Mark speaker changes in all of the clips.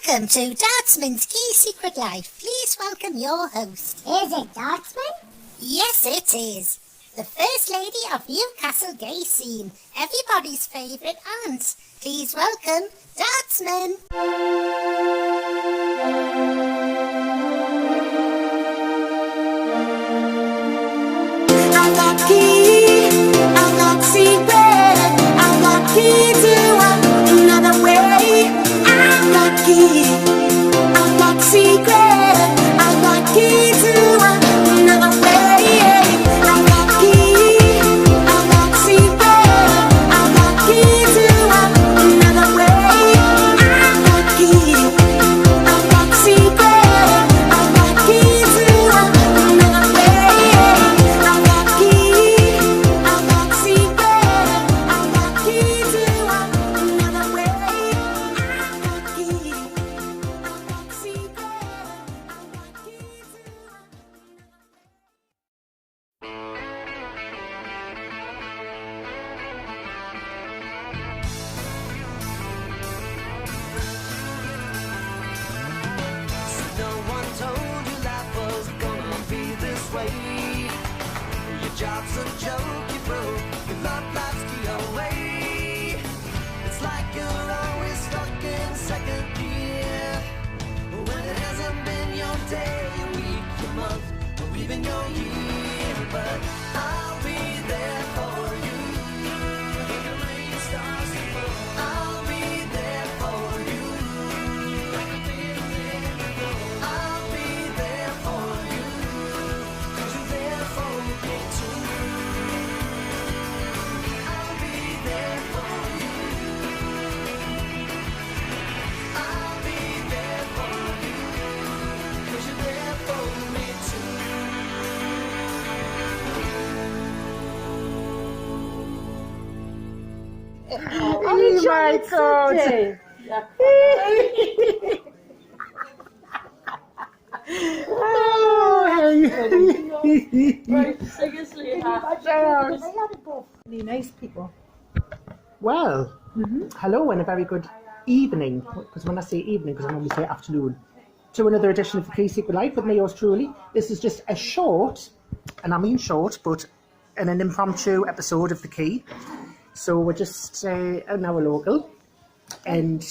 Speaker 1: Welcome to Dartsmans Key Secret Life. Please welcome your host.
Speaker 2: Is it Dartsman?
Speaker 1: Yes, it is. The First Lady of Newcastle gay scene. Everybody's favourite aunt. Please welcome Dartsman.
Speaker 3: I got key, I got secret, I got key to another way. I got key, I got secret, I got key to another way. I got key, I got secret, I got key to another way. I got key, I got secret, I got key to another way. I got key, I got secret, I got key to another way. I got key, I got secret, I got key to
Speaker 4: No one told you life was gonna be this way. Your job's a joke, you broke. Your love life's the away. It's like you're always stuck in second gear. When it hasn't been your day, your week, your month, or even your year. But I'll be there for you. When the rain starts to fall, I'll be there for you. Like I've been there before. I'll be there for you. 'Cause you're there for me too. I'll be there for you. I'll be there for you. 'Cause you're there for me too.
Speaker 5: Oh my God!
Speaker 6: Really nice people.
Speaker 5: Well, hello and a very good evening, because when I say evening, because I normally say afternoon, to another edition of the Key Secret Life with me, yours truly. This is just a short, and I mean short, but an impromptu episode of The Key. So we're just an hour local, and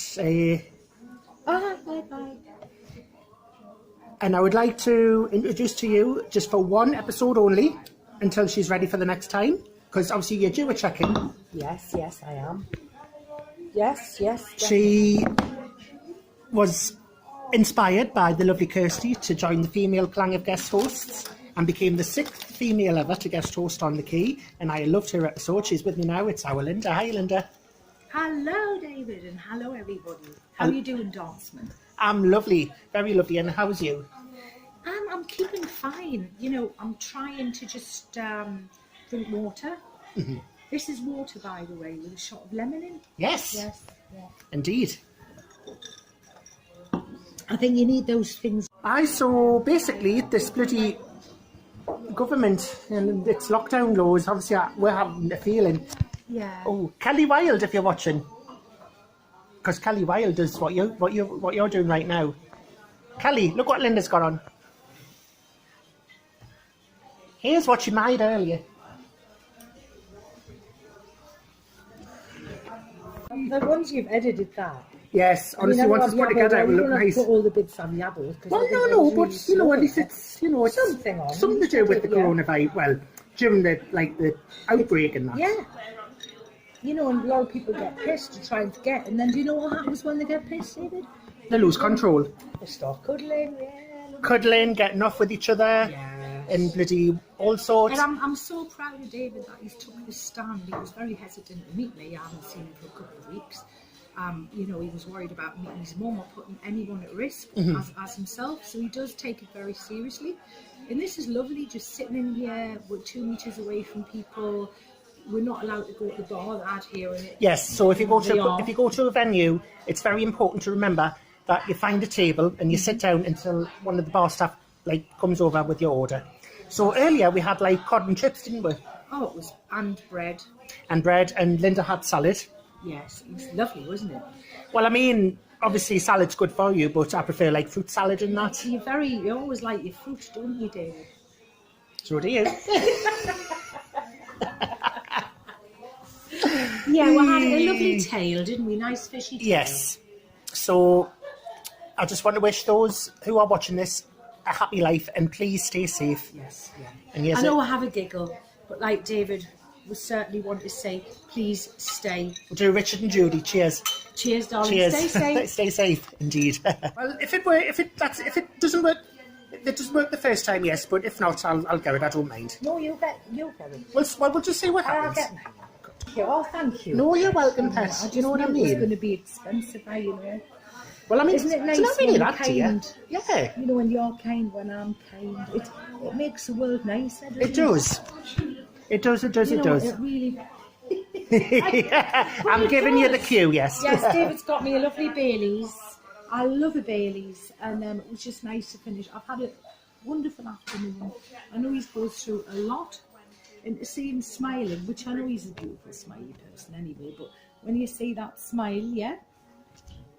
Speaker 5: and I would like to introduce to you, just for one episode only, until she's ready for the next time, because obviously you're due a check-in.
Speaker 6: Yes, I am. Yes.
Speaker 5: She was inspired by the lovely Kirsty to join the female clan of guest hosts and became the 6th female ever to guest host on The Key, and I loved her episode. She's with me now. It's our Lynda. Hi, Lynda.
Speaker 6: Hello, David, and hello, everybody. How are you doing, Dartsman?
Speaker 5: I'm lovely, very lovely, and how's you?
Speaker 6: I'm keeping fine. You know, I'm trying to just drink water. This is water, by the way, with a shot of lemon in.
Speaker 5: Yes, indeed.
Speaker 6: I think you need those things.
Speaker 5: So basically, this bloody government and its lockdown laws, obviously we're having a feeling.
Speaker 6: Yeah.
Speaker 5: Oh, Kelly Wilde, if you're watching, because Kelly Wilde does what you're doing right now. Kelly, look what Lynda's got on. Here's what she made earlier.
Speaker 6: The ones you've edited that.
Speaker 5: Yes, honestly, once it's put together, it will look nice.
Speaker 6: Put all the bits on the apples.
Speaker 5: Well, no, but you know, at least it's
Speaker 6: something on.
Speaker 5: Something to do with the coronavirus. Well, during the outbreak and that.
Speaker 6: Yeah. You know, and a lot of people get pissed to try and get, and then do you know what happens when they get pissed, David?
Speaker 5: They lose control.
Speaker 6: They start cuddling,
Speaker 5: Cuddling, getting off with each other, and bloody all sorts.
Speaker 6: And I'm so proud of David that he's took this stand. He was very hesitant to meet me. I haven't seen him for a couple of weeks. You know, he was worried about meeting his mum or putting anyone at risk as himself. So he does take it very seriously. And this is lovely, just sitting in here. We're 2 meters away from people. We're not allowed to go to the bar out here.
Speaker 5: Yes, so if you go to a venue, it's very important to remember that you find a table and you sit down until one of the bar staff comes over with your order. So earlier we had cod and chips, didn't we?
Speaker 6: Oh, it was, and bread.
Speaker 5: And bread, and Lynda had salad.
Speaker 6: Yes, it was lovely, wasn't it?
Speaker 5: Well, I mean, obviously salad's good for you, but I prefer like fruit salad and that.
Speaker 6: You always like your fruit, don't you, David?
Speaker 5: So do you.
Speaker 6: Yeah, we had a lovely tale, didn't we? Nice fishy tail.
Speaker 5: Yes. So I just want to wish those who are watching this a happy life, and please stay safe.
Speaker 6: Yes, yeah.
Speaker 5: And yes,
Speaker 6: I know I have a giggle, but like David would certainly want to say, please stay.
Speaker 5: we'll do Richard and Judy. Cheers.
Speaker 6: Cheers, darling.
Speaker 5: Cheers.
Speaker 6: Stay safe.
Speaker 5: Stay safe, indeed. Well, if it doesn't work, it doesn't work the first time, yes. But if not, I'll go it. I don't mind.
Speaker 6: No, you get it.
Speaker 5: We'll just see what
Speaker 6: I'll
Speaker 5: happens.
Speaker 6: get it. Oh, thank you.
Speaker 5: No, you're welcome, pet.
Speaker 6: I
Speaker 5: Do you know what I
Speaker 6: It's
Speaker 5: mean?
Speaker 6: going to be expensive, you know.
Speaker 5: Well, I mean,
Speaker 6: Isn't it nice
Speaker 5: it's not really
Speaker 6: when
Speaker 5: that,
Speaker 6: you're
Speaker 5: dear.
Speaker 6: kind?
Speaker 5: Yeah,
Speaker 6: You know, when you're kind, when I'm kind, it makes the world nicer.
Speaker 5: it does. It does. It does.
Speaker 6: You
Speaker 5: It
Speaker 6: know,
Speaker 5: does.
Speaker 6: it really.
Speaker 5: I'm giving you the cue, yes.
Speaker 6: Yes, David's got me a lovely Baileys. I love a Baileys, and it was just nice to finish. I've had a wonderful afternoon. I know he goes through a lot, and to see him smiling, which I know he's a beautiful, smiley person anyway, but when you see that smile, yeah,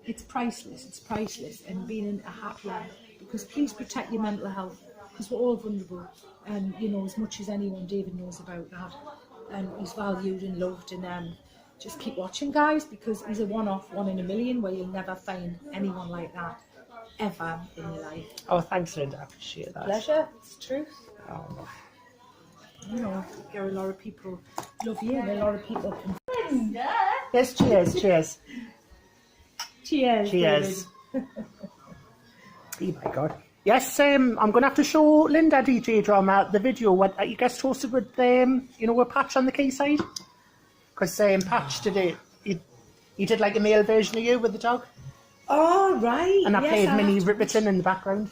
Speaker 6: it's priceless. It's priceless, and being in a happy life. Because please protect your mental health, because we're all vulnerable, and you know, as much as anyone, David knows about that, and he's valued and loved, and just keep watching, guys, because he's a one-off, one in a million, where you'll never find anyone like that ever in your life.
Speaker 5: Oh, thanks, Lynda. I appreciate that.
Speaker 6: Pleasure, it's truth.
Speaker 5: Oh.
Speaker 6: You know, there are a lot of people love you, and a lot of people can.
Speaker 5: Yes, cheers, cheers.
Speaker 6: Cheers.
Speaker 5: Cheers. Oh my God. Yes, I'm going to have to show Lynda DJ Drama the video what you guys hosted with with Patch on the quayside, because Patch today he did like a male version of you with the dog,
Speaker 6: Oh, right.
Speaker 5: and I
Speaker 6: yes,
Speaker 5: played
Speaker 6: I
Speaker 5: Minnie
Speaker 6: have to-
Speaker 5: Ripperton in the background.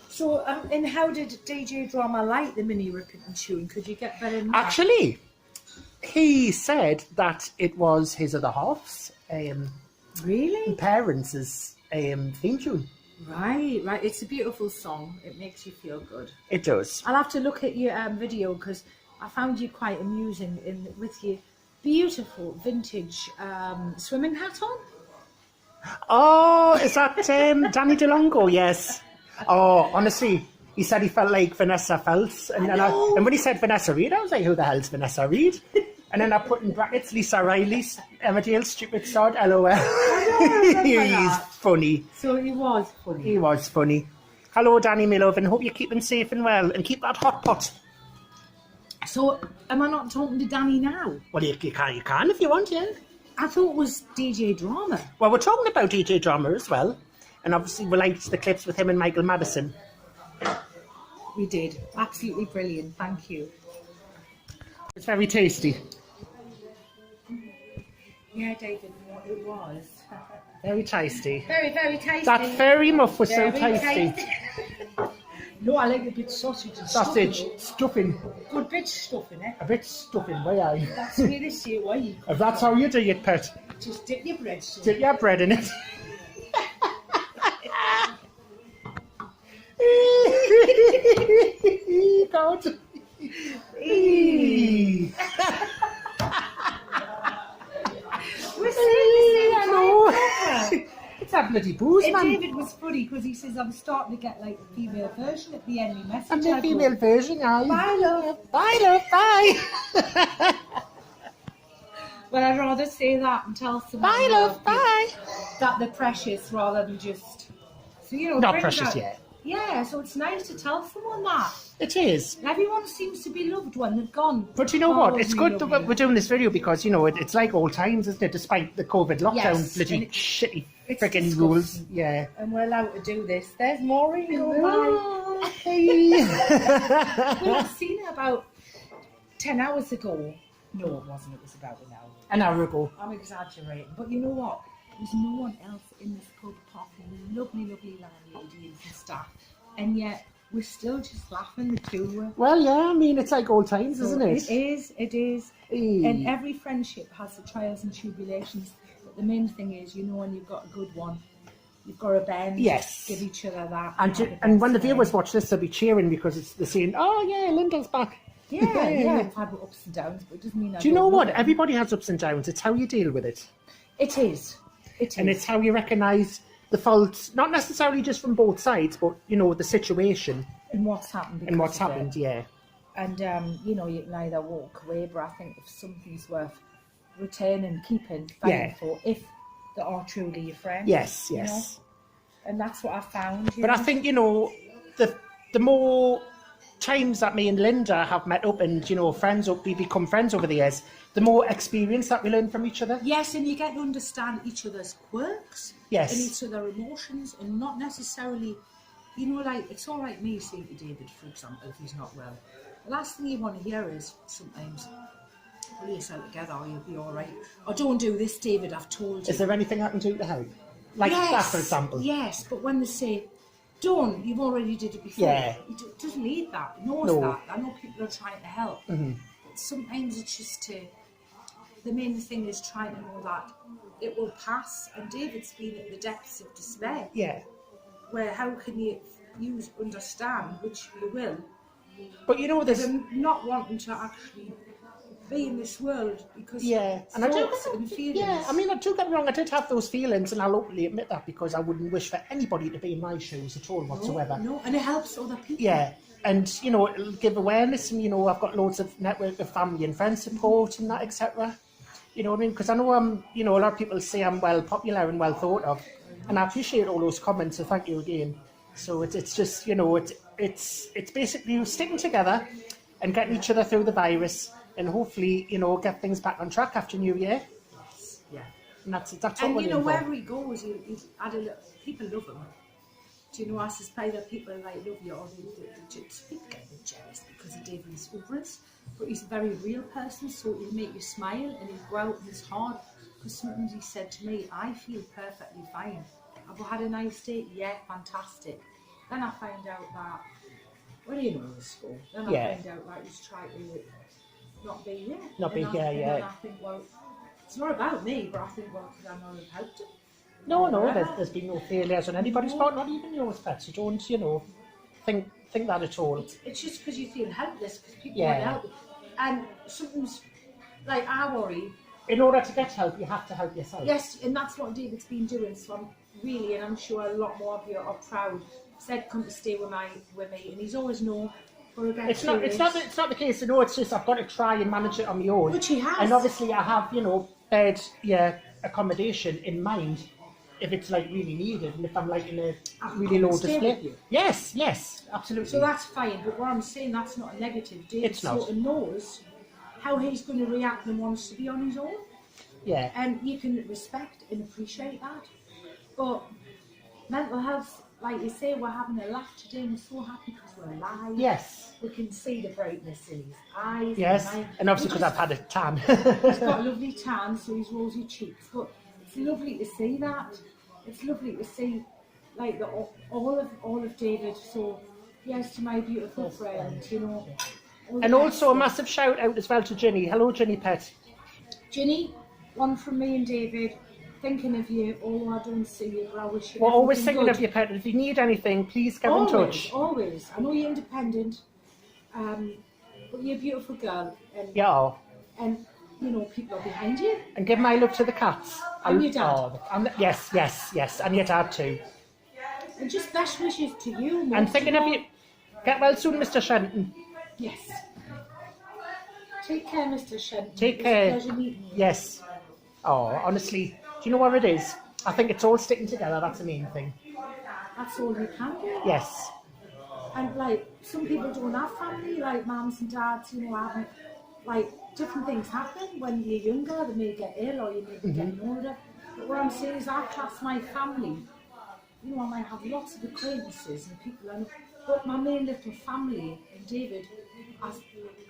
Speaker 6: So, and how did DJ Drama like the Minnie Ripperton tune? Could you get better than that?
Speaker 5: Actually, he said that it was his other half's
Speaker 6: Really?
Speaker 5: parents' theme tune.
Speaker 6: Right. It's a beautiful song. It makes you feel good.
Speaker 5: It does.
Speaker 6: I'll have to look at your video, because I found you quite amusing with your beautiful vintage swimming hat on.
Speaker 5: Oh, is that Danny DeLongo? Yes. Oh, honestly, he said he felt like Vanessa felt. And, and when he said Vanessa Reid, I was like, who the hell's Vanessa Reid? And then I put in brackets Lisa Riley's Emmerdale stupid sod, LOL. He's funny.
Speaker 6: So he was funny.
Speaker 5: He was funny. Hello, Danny, my love, and hope you're keeping safe and well. And keep that hot pot.
Speaker 6: So, am I not talking to Danny now?
Speaker 5: Well, you can if you want, yeah.
Speaker 6: I thought it was DJ Drama.
Speaker 5: Well, we're talking about DJ Drama as well. And obviously we liked the clips with him and Michael Madison.
Speaker 6: We did. Absolutely brilliant. Thank you.
Speaker 5: It's very tasty.
Speaker 6: Yeah, David, it was.
Speaker 5: Very tasty.
Speaker 6: Very, very tasty.
Speaker 5: That fairy muff was so
Speaker 6: Very
Speaker 5: tasty.
Speaker 6: No, I like a bit sausage and
Speaker 5: Sausage,
Speaker 6: stuffing.
Speaker 5: stuffing,
Speaker 6: Good bit stuffing, eh?
Speaker 5: a bit stuffing, why are you?
Speaker 6: That's the way they say it, why you
Speaker 5: If that's how you do it, pet,
Speaker 6: just dip your bread, son.
Speaker 5: dip your bread in it. God.
Speaker 6: We're saying
Speaker 5: I know. It's a bloody booze,
Speaker 6: And
Speaker 5: man.
Speaker 6: David was funny because he says, I'm starting to get like a female version at the end of the message.
Speaker 5: And the
Speaker 6: I go,
Speaker 5: female version, aye.
Speaker 6: Bye, love.
Speaker 5: Bye, love, bye.
Speaker 6: Well, I'd rather say that and tell someone
Speaker 5: Bye, love, bye.
Speaker 6: that they're precious rather than just. So, you know,
Speaker 5: Not
Speaker 6: bring
Speaker 5: precious
Speaker 6: that-
Speaker 5: yet.
Speaker 6: Yeah, so it's nice to tell someone that.
Speaker 5: It is.
Speaker 6: Everyone seems to be loved when they've gone.
Speaker 5: But you know
Speaker 6: "Oh,
Speaker 5: what? It's
Speaker 6: we
Speaker 5: good
Speaker 6: love
Speaker 5: that
Speaker 6: you."
Speaker 5: we're doing this video because, you know, it's like old times, isn't it? Despite the COVID lockdown,
Speaker 6: Yes,
Speaker 5: bloody
Speaker 6: and
Speaker 5: shitty
Speaker 6: it's
Speaker 5: freaking
Speaker 6: disgusting.
Speaker 5: rules. Yeah.
Speaker 6: And we're allowed to do this. There's Maureen.
Speaker 5: Oh, hey.
Speaker 6: Well, I've seen it about 10 hours ago. No, it wasn't. It was about an hour.
Speaker 5: An hour ago.
Speaker 6: I'm exaggerating. But you know what? There's no one else in this pub apart from the lovely, lovely landlady and staff. And yet, we're still just laughing, the two of us.
Speaker 5: Well, yeah, I mean, it's like old times, isn't it?
Speaker 6: It is, it is.
Speaker 5: Hey.
Speaker 6: And every friendship has the trials and tribulations. But the main thing is, you know, when you've got a good one, you've got to bend,
Speaker 5: Yes.
Speaker 6: give each other that.
Speaker 5: And when the viewers watch this, they'll be cheering because they're saying, oh, yeah, Linda's back.
Speaker 6: Yeah, yeah, I've had ups and downs, but it doesn't mean I
Speaker 5: Do you know
Speaker 6: don't
Speaker 5: what?
Speaker 6: love it.
Speaker 5: Everybody has ups and downs. It's how you deal with it.
Speaker 6: It is. It is.
Speaker 5: And it's how you recognise the fault, not necessarily just from both sides, but, you know, the situation
Speaker 6: And what's happened.
Speaker 5: and what's
Speaker 6: because of
Speaker 5: happened,
Speaker 6: it.
Speaker 5: yeah.
Speaker 6: And, you know, you can either walk away, but I think if something's worth retaining, keeping, fighting
Speaker 5: Yeah.
Speaker 6: for, if they are truly your friends.
Speaker 5: Yes,
Speaker 6: you know?
Speaker 5: yes.
Speaker 6: And that's what I found.
Speaker 5: But I think, you know, the more times that me and Lynda have met up and, you know, we become friends over the years, the more experience that we learn from each other.
Speaker 6: Yes, and you get to understand each other's quirks.
Speaker 5: Yes.
Speaker 6: And each other's emotions, and not necessarily, you know, like, it's all right me saying to David, for example, if he's not well. The last thing you want to hear is sometimes, pull yourself together or you'll be all right. Or don't do this, David, I've told you.
Speaker 5: Is there anything I can do to help? Like that, for example.
Speaker 6: Yes, but when they say, don't, you've already did it before.
Speaker 5: Yeah.
Speaker 6: He doesn't need that. He knows
Speaker 5: No.
Speaker 6: that. I know people are trying to help.
Speaker 5: Mm-hmm.
Speaker 6: But sometimes it's just the main thing is trying to know that it will pass. And David's been at the depths of despair.
Speaker 5: Yeah.
Speaker 6: Where how can you understand, which you will,
Speaker 5: But, you know, there's...
Speaker 6: them not wanting to actually be in this world because
Speaker 5: Yeah, and I do.
Speaker 6: thoughts and feelings.
Speaker 5: Yeah, I mean, do get me wrong. I did have those feelings, and I'll openly admit that because I wouldn't wish for anybody to be in my shoes at all whatsoever.
Speaker 6: No, and it helps other people.
Speaker 5: Yeah, and you know, it'll give awareness, and you know, I've got loads of network of family and friend support and that, etc. You know what I mean? Because I know you know, a lot of people say I'm well popular and well thought of, and I appreciate all those comments. So thank you again. So it's just, you know, it's basically sticking together and getting each other through the virus. And hopefully, you know, get things back on track after New Year.
Speaker 6: Yeah.
Speaker 5: And that's what
Speaker 6: And
Speaker 5: we're
Speaker 6: you know,
Speaker 5: doing for.
Speaker 6: wherever he goes, he's had a little, people love him. Do you know, I suspect that people like love you, or they just get a bit jealous because of David's hubris. But he's a very real person, so he'll make you smile and he'll go out and it's hard. Because sometimes he said to me, I feel perfectly fine. Have I had a nice day? Yeah, fantastic. Then I find out that, well, you know, his school. Then I find out that he's trying to not be here.
Speaker 5: Not be here,
Speaker 6: And
Speaker 5: yeah.
Speaker 6: I think, well, it's not about me, but I think, well, could I not have helped him?
Speaker 5: No, there's been no failures on anybody's part, not even yours, Pet. You don't, you know, think that at all.
Speaker 6: It's just because you feel helpless, because people
Speaker 5: Yeah.
Speaker 6: want to help you. And sometimes, like, I worry,
Speaker 5: In order to get help, you have to help yourself.
Speaker 6: yes, and that's what David's been doing, so I'm really, and I'm sure a lot more of you are proud, said come to stay with me, and he's always no.
Speaker 5: It's not the case, you know, it's just I've got to try and manage it on my own.
Speaker 6: Which he has.
Speaker 5: And obviously I have, you know, bed, accommodation in mind if it's like really needed and if I'm like in a really low
Speaker 6: stay
Speaker 5: display.
Speaker 6: with you.
Speaker 5: Yes, absolutely.
Speaker 6: So that's fine, but what I'm saying, that's not a negative. David
Speaker 5: It's not.
Speaker 6: sort of knows how he's going to react and wants to be on his own.
Speaker 5: Yeah.
Speaker 6: And you can respect and appreciate that. But mental health, like you say, we're having a laugh today and we're so happy because we're alive.
Speaker 5: Yes.
Speaker 6: We can see the brightness in his eyes.
Speaker 5: Yes.
Speaker 6: And
Speaker 5: And obviously because I've had a tan.
Speaker 6: he's got a lovely tan, so he's rosy cheeks. But it's lovely to see that. It's lovely to see, like, all of David. So, yes, to my beautiful friend, you know. all
Speaker 5: And
Speaker 6: the
Speaker 5: also a
Speaker 6: best.
Speaker 5: massive shout out as well to Ginny. Hello, Ginny Pet.
Speaker 6: Ginny, one from me and David. Thinking of you, although I don't see you, but I wish you
Speaker 5: We're always
Speaker 6: everything
Speaker 5: thinking
Speaker 6: good.
Speaker 5: of you, Pet. If you need anything, please get in
Speaker 6: Always,
Speaker 5: touch.
Speaker 6: always. I know you're independent, but you're a beautiful girl, and
Speaker 5: Yeah.
Speaker 6: and you know people are behind you.
Speaker 5: And give my love to the cats.
Speaker 6: And your dad.
Speaker 5: Yes. And your dad too.
Speaker 6: And just best wishes to you.
Speaker 5: And
Speaker 6: most
Speaker 5: thinking of
Speaker 6: all.
Speaker 5: you. Get well soon, Mr. Shenton.
Speaker 6: Yes. Take care, Mr. Shen.
Speaker 5: Take
Speaker 6: It was
Speaker 5: care.
Speaker 6: a pleasure meeting you.
Speaker 5: Yes. Oh, honestly, do you know what it is? I think it's all sticking together. That's the main thing.
Speaker 6: That's all you can do.
Speaker 5: Yes.
Speaker 6: And like some people don't have family, like mums and dads, you know, haven't, like different things happen when you're younger. They may get ill or you may be getting older. But what I'm saying is, I class my family. You know, I might have lots of acquaintances and people, but my main little family and David,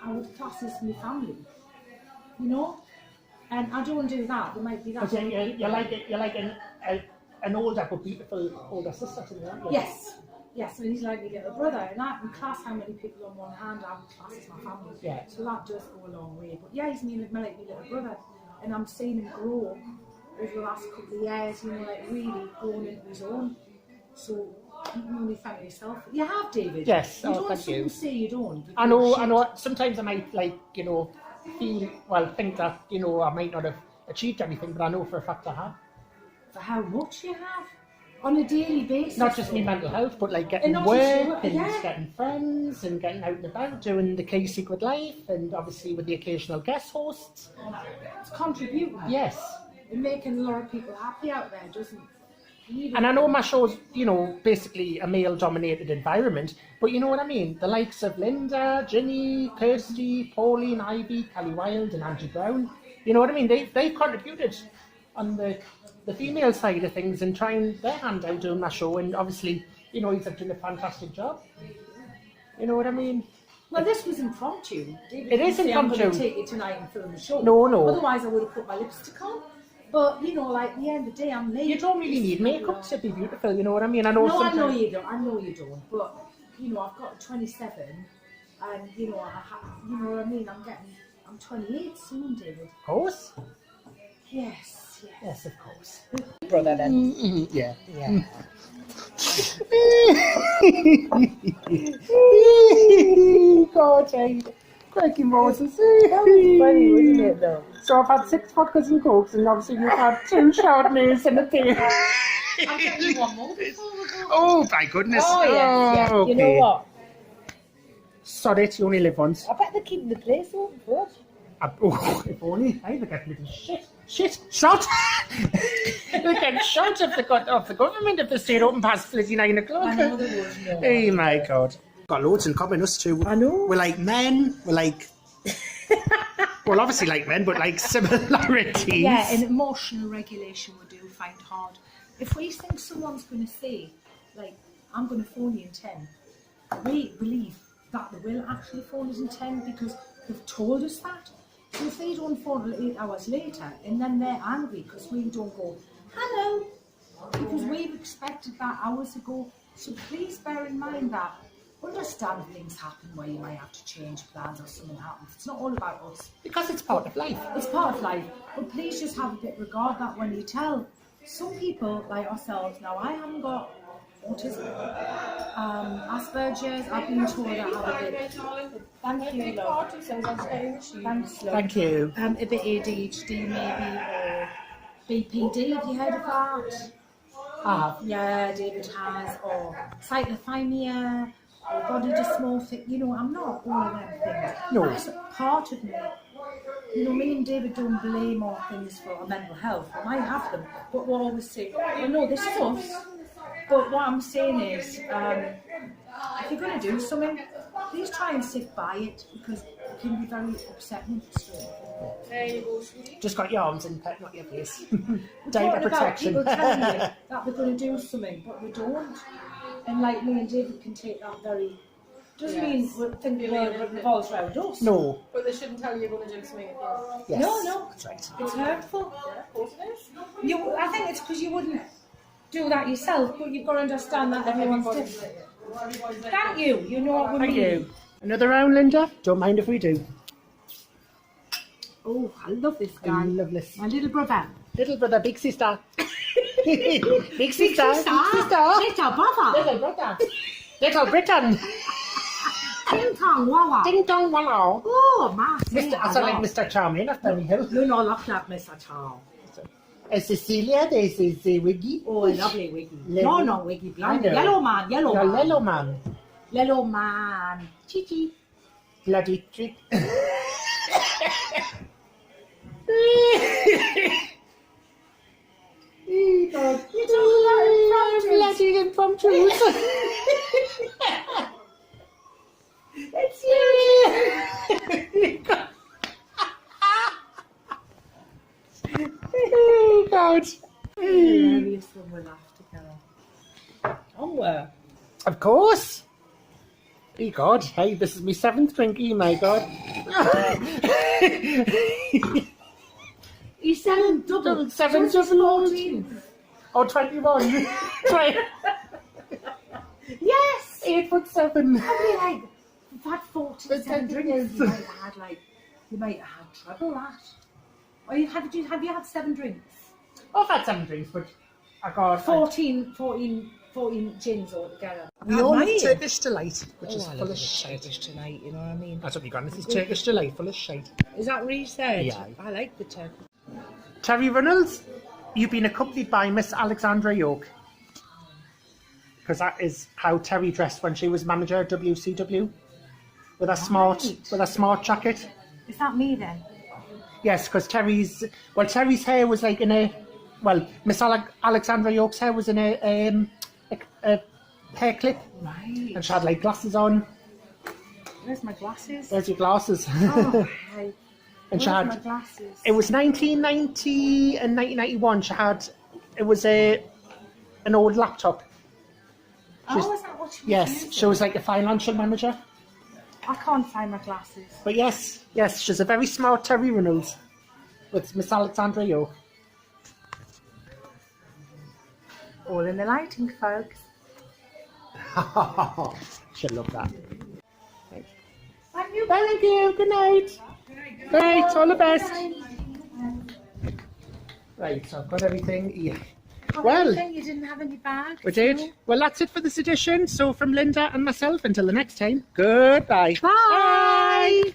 Speaker 6: I would class as my family. You know, and I don't do that. There might be that.
Speaker 5: Because you're like an older but beautiful older sister to me, aren't you?
Speaker 6: Yes, and he's like my little brother, and I can class how many people on one hand I would class as my family.
Speaker 5: Yeah.
Speaker 6: So that does go a long way. But yeah, he's like my little brother, and I'm seeing him grow over the last couple of years, you know, like really growing into his own. So you can only thank yourself. You have, David.
Speaker 5: Yes,
Speaker 6: You don't
Speaker 5: thank you.
Speaker 6: say you don't. You
Speaker 5: I
Speaker 6: feel shit.
Speaker 5: know. Sometimes I might think that, I might not have achieved anything, but I know for a fact I have.
Speaker 6: For how much you have. on a daily basis.
Speaker 5: Not just me mental health, but like getting
Speaker 6: And not just
Speaker 5: work
Speaker 6: you,
Speaker 5: and
Speaker 6: yeah.
Speaker 5: getting friends and getting out and about, doing the Key Secret Life, and obviously with the occasional guest hosts.
Speaker 6: It's contributing.
Speaker 5: Yes.
Speaker 6: And making a lot of people happy out there, doesn't it?
Speaker 5: And I know my show's, basically a male-dominated environment, but you know what I mean? The likes of Lynda, Ginny, Kirsty, Pauline, Ivy, Kelly Wilde and Angie Brown, you know what I mean? They've contributed on the female side of things and trying their hand out doing my show, and obviously, he's doing a fantastic job. You know what I mean?
Speaker 6: Well, this was impromptu. David
Speaker 5: It is
Speaker 6: didn't say, I'm going
Speaker 5: impromptu.
Speaker 6: to take you tonight and film the show.
Speaker 5: No.
Speaker 6: Otherwise, I would have put my lipstick on. But, like, at the end of the day, I'm late.
Speaker 5: You don't really need makeup to be beautiful, you know what I mean? I know
Speaker 6: No, I
Speaker 5: sometimes...
Speaker 6: know you don't. I know you don't. But, I've got 27, and, you know what I mean? I'm 28 soon, David.
Speaker 5: Of course.
Speaker 6: Yes.
Speaker 5: Yes, of course.
Speaker 6: Brother, then.
Speaker 5: Yeah. God, Crikey Moses.
Speaker 6: Funny, wasn't it, though?
Speaker 5: So I've had 6 vodkas and cokes, and obviously you've had 2 Chardonnays and a beer.
Speaker 6: I'll get you one more before we go.
Speaker 5: Oh, my goodness.
Speaker 6: Oh, yeah.
Speaker 5: Okay.
Speaker 6: You know what?
Speaker 5: Sorry, you only live once.
Speaker 6: I bet they're keeping the place open for us.
Speaker 5: If only I would get little shot. They get shot of the government if they stayed open past 9 o'clock.
Speaker 6: I know they would, no.
Speaker 5: Hey, my God. Got loads in common, us two.
Speaker 6: I know.
Speaker 5: We're like men. We're like... well, obviously like men, but like similarities.
Speaker 6: Yeah, and emotional regulation we do find hard. If we think someone's going to say, like, I'm going to phone you in 10, we believe that they will actually phone us in 10 because they've told us that. So if they don't phone till 8 hours later, and then they're angry because we don't go, hello, because we've expected that hours ago. So please bear in mind that, understand things happen where you might have to change plans or something happens. It's not all about us.
Speaker 5: Because it's part of life.
Speaker 6: It's part of life. But please just have a bit regard that when you tell some people like ourselves, now I haven't got autism, Asperger's, I've been told I have a bit. Thank you, love. Thanks, love.
Speaker 5: Thank you.
Speaker 6: A bit ADHD maybe, or BPD, have you heard of that? Yeah, David has, or cyclothymia, or body dysmorphic, I'm not all of them things.
Speaker 5: No.
Speaker 6: That's a part of me. Me and David don't blame all things for our mental health. We might have them, but we'll always say, well, no, this is us. But what I'm saying is, if you're going to do something, please try and sit by it, because it can be very upsetting.
Speaker 5: Just got your arms in, pet, not your face.
Speaker 6: We're
Speaker 5: Data
Speaker 6: talking about
Speaker 5: protection.
Speaker 6: people telling you that they're going to do something, but we don't. And like me and David can take that very... Doesn't mean we think it revolves around us.
Speaker 5: No.
Speaker 2: But they shouldn't tell you you're going to do something again.
Speaker 5: Yes.
Speaker 6: No.
Speaker 5: That's right.
Speaker 6: It's hurtful.
Speaker 2: Yeah, of course it is.
Speaker 6: I think it's because you wouldn't do that yourself, but you've got to understand that everyone's different. Thank you. You know what we
Speaker 5: Thank
Speaker 6: mean.
Speaker 5: you. Another round, Lynda? Don't mind if we do.
Speaker 6: Oh, I love this guy.
Speaker 5: I love this.
Speaker 6: My little brother.
Speaker 5: Little brother, big sister. Big sister. Big sister.
Speaker 6: Little brother.
Speaker 5: Little brother. Little Britain.
Speaker 6: Ding tong wawa.
Speaker 5: Ding dong wow.
Speaker 6: Oh, my.
Speaker 5: I sound like Mr. Charming of Berry Hill.
Speaker 6: You're not like that, Mr. Charles.
Speaker 5: Cecilia, this is the Wiggy.
Speaker 6: Oh, a lovely wiggy.
Speaker 5: Lovely.
Speaker 6: No, wiggy.
Speaker 5: I
Speaker 6: Blind.
Speaker 5: know.
Speaker 6: Yellow man.
Speaker 5: Yellow man.
Speaker 6: Yellow man. Chi-chi.
Speaker 5: Bloody trick. God.
Speaker 6: You're talking about
Speaker 5: Bloody impromptu.
Speaker 6: It's you.
Speaker 5: Oh, God.
Speaker 6: Hilarious when we laugh together. Somewhere.
Speaker 5: Of course. Oh, God. Hey, this is my 7th drink. Oh, my God.
Speaker 6: He's 7 double.
Speaker 5: 7
Speaker 6: So it's
Speaker 5: double.
Speaker 6: 14.
Speaker 5: Oh, 21. Try.
Speaker 6: Yes.
Speaker 5: 8'7".
Speaker 6: I'd be like, you've had 47
Speaker 5: 10
Speaker 6: drinks.
Speaker 5: years.
Speaker 6: You might have had trouble that. Or have you had 7 drinks?
Speaker 5: I've had 7 drinks, but I got
Speaker 6: 14 gins altogether.
Speaker 5: We all have Turkish Delight, which is full of shite.
Speaker 6: Turkish tonight, you know what I mean?
Speaker 5: That's what you got. This is Turkish Delight, full of shite.
Speaker 6: Is that what you said?
Speaker 5: Yeah.
Speaker 6: I like the Turkish.
Speaker 5: Terry Runnels, you've been accompanied by Miss Alexandra York. because that is how Terry dressed when she was manager at WCW, with a smart jacket.
Speaker 6: Is that me then?
Speaker 5: Yes, because Terry's hair was like in a, Miss Alexandra York's hair was in a hair clip,
Speaker 6: Right.
Speaker 5: and she had like glasses on.
Speaker 6: Where's my glasses?
Speaker 5: There's your glasses.
Speaker 6: Oh, hey.
Speaker 5: And she
Speaker 6: Where's my
Speaker 5: had,
Speaker 6: glasses?
Speaker 5: it was 1990 and 1991. It was an old laptop.
Speaker 6: Oh, is that what she was
Speaker 5: Yes,
Speaker 6: using?
Speaker 5: she was like a financial manager.
Speaker 6: I can't find my glasses.
Speaker 5: But yes, she's a very smart Terry Reynolds with Miss Alexandra York.
Speaker 6: All in the lighting, folks.
Speaker 5: She'll love that.
Speaker 6: Thank you.
Speaker 5: Thank you. Good night. Good night. All the best. Right, so I've got everything here. Well,
Speaker 6: You didn't have any bags.
Speaker 5: we did. Well, that's it for this edition. So from Lynda and myself, until the next time, goodbye.
Speaker 6: Bye.
Speaker 5: Bye.